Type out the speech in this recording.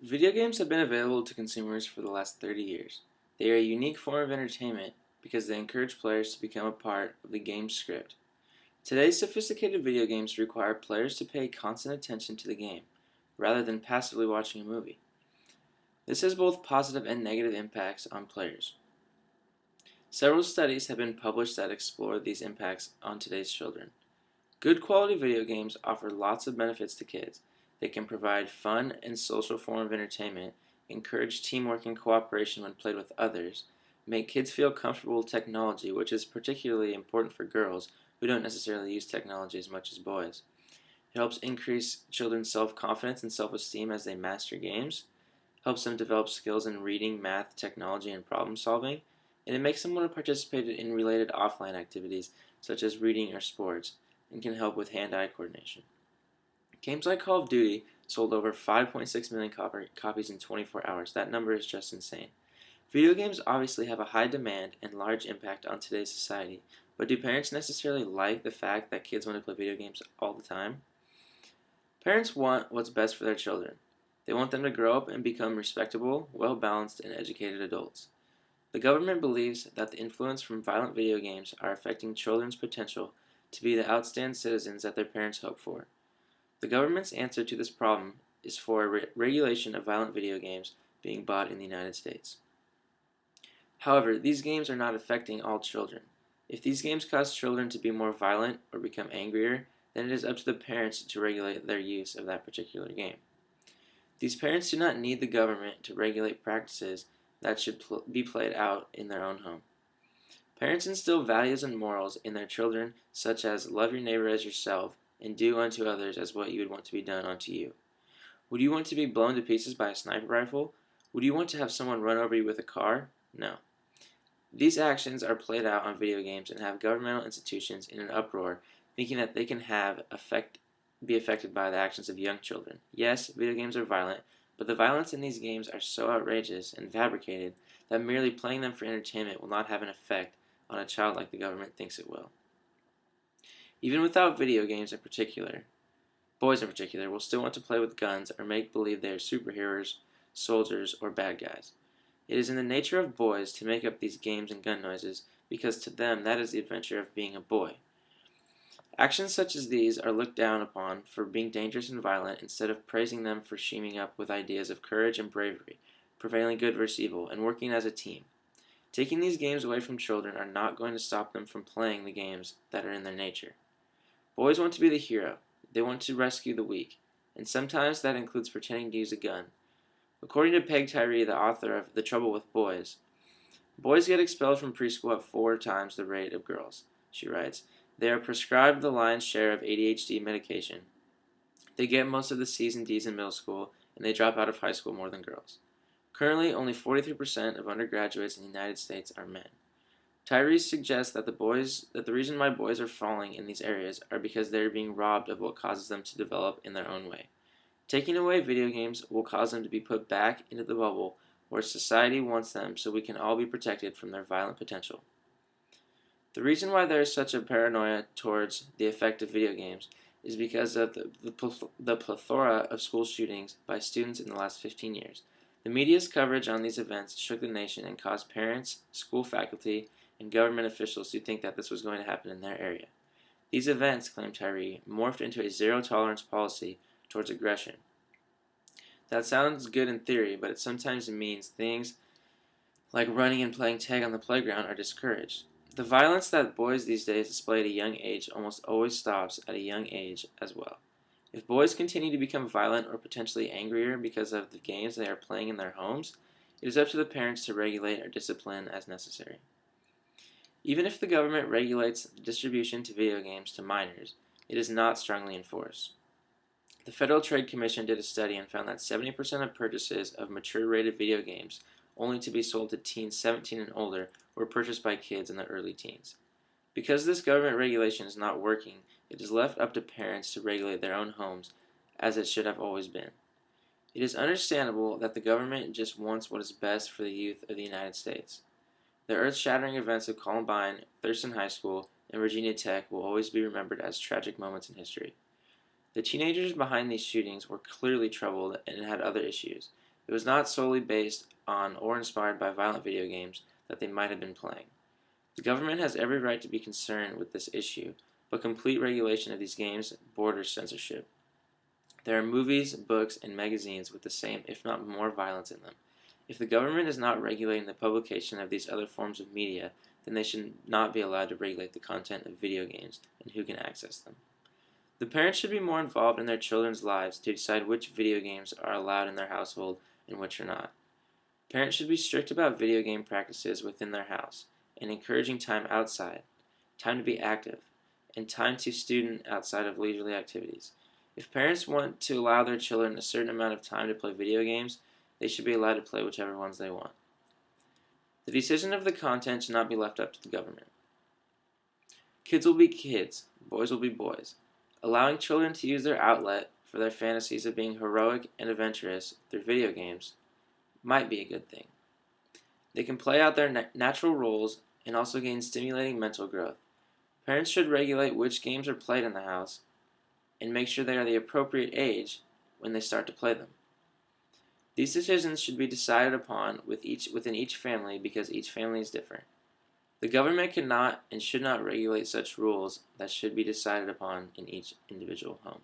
Video games have been available to consumers for the last 30 years. They are a unique form of entertainment because they encourage players to become a part of the game's script. Today's sophisticated video games require players to pay constant attention to the game, rather than passively watching a movie. This has both positive and negative impacts on players. Several studies have been published that explore these impacts on today's children. Good quality video games offer lots of benefits to kids. They can provide fun and social form of entertainment, encourage teamwork and cooperation when played with others, make kids feel comfortable with technology, which is particularly important for girls who don't necessarily use technology as much as boys. It helps increase children's self-confidence and self-esteem as they master games, helps them develop skills in reading, math, technology, and problem solving, and it makes them want to participate in related offline activities such as reading or sports, and can help with hand-eye coordination. Games like Call of Duty sold over 5.6 million copies in 24 hours. That number is just insane. Video games obviously have a high demand and large impact on today's society, but do parents necessarily like the fact that kids want to play video games all the time? Parents want what's best for their children. They want them to grow up and become respectable, well-balanced, and educated adults. The government believes that the influence from violent video games are affecting children's potential to be the outstanding citizens that their parents hope for. The government's answer to this problem is for regulation of violent video games being bought in the United States. However, these games are not affecting all children. If these games cause children to be more violent or become angrier, then it is up to the parents to regulate their use of that particular game. These parents do not need the government to regulate practices that should be played out in their own home. Parents instill values and morals in their children, such as love your neighbor as yourself and do unto others as what you would want to be done unto you. Would you want to be blown to pieces by a sniper rifle? Would you want to have someone run over you with a car? No. These actions are played out on video games and have governmental institutions in an uproar, thinking that they can be affected by the actions of young children. Yes, video games are violent, but the violence in these games are so outrageous and fabricated that merely playing them for entertainment will not have an effect on a child like the government thinks it will. Even without video games in particular, boys in particular will still want to play with guns or make believe they are superheroes, soldiers, or bad guys. It is in the nature of boys to make up these games and gun noises because to them that is the adventure of being a boy. Actions such as these are looked down upon for being dangerous and violent instead of praising them for teaming up with ideas of courage and bravery, prevailing good versus evil, and working as a team. Taking these games away from children are not going to stop them from playing the games that are in their nature. Boys want to be the hero. They want to rescue the weak, and sometimes that includes pretending to use a gun. According to Peg Tyree, the author of The Trouble with Boys, boys get expelled from preschool at 4 times the rate of girls. She writes, they are prescribed the lion's share of ADHD medication. They get most of the C's and D's in middle school, and they drop out of high school more than girls. Currently, only 43% of undergraduates in the United States are men. Tyree suggests that the reason why boys are falling in these areas are because they are being robbed of what causes them to develop in their own way. Taking away video games will cause them to be put back into the bubble where society wants them so we can all be protected from their violent potential. The reason why there is such a paranoia towards the effect of video games is because of the plethora of school shootings by students in the last 15 years. The media's coverage on these events shook the nation and caused parents, school faculty, and government officials to think that this was going to happen in their area. These events, claimed Tyree, morphed into a zero-tolerance policy towards aggression. That sounds good in theory, but it sometimes means things like running and playing tag on the playground are discouraged. The violence that boys these days display at a young age almost always stops at a young age as well. If boys continue to become violent or potentially angrier because of the games they are playing in their homes, it is up to the parents to regulate or discipline as necessary. Even if the government regulates the distribution to video games to minors, it is not strongly enforced. The Federal Trade Commission did a study and found that 70% of purchases of mature-rated video games, only to be sold to teens 17 and older, were purchased by kids in the early teens. Because this government regulation is not working, it is left up to parents to regulate their own homes, as it should have always been. It is understandable that the government just wants what is best for the youth of the United States. The earth-shattering events of Columbine, Thurston High School, and Virginia Tech will always be remembered as tragic moments in history. The teenagers behind these shootings were clearly troubled and had other issues. It was not solely based on or inspired by violent video games that they might have been playing. The government has every right to be concerned with this issue, but complete regulation of these games borders censorship. There are movies, books, and magazines with the same, if not more, violence in them. If the government is not regulating the publication of these other forms of media, then they should not be allowed to regulate the content of video games and who can access them. The parents should be more involved in their children's lives to decide which video games are allowed in their household and which are not. Parents should be strict about video game practices within their house and encouraging time outside, time to be active, and time to student outside of leisurely activities. If parents want to allow their children a certain amount of time to play video games, they should be allowed to play whichever ones they want. The decision of the content should not be left up to the government. Kids will be kids, boys will be boys. Allowing children to use their outlet for their fantasies of being heroic and adventurous through video games might be a good thing. They can play out their natural roles and also gain stimulating mental growth. Parents should regulate which games are played in the house and make sure they are the appropriate age when they start to play them. These decisions should be decided upon within each family because each family is different. The government cannot and should not regulate such rules that should be decided upon in each individual home.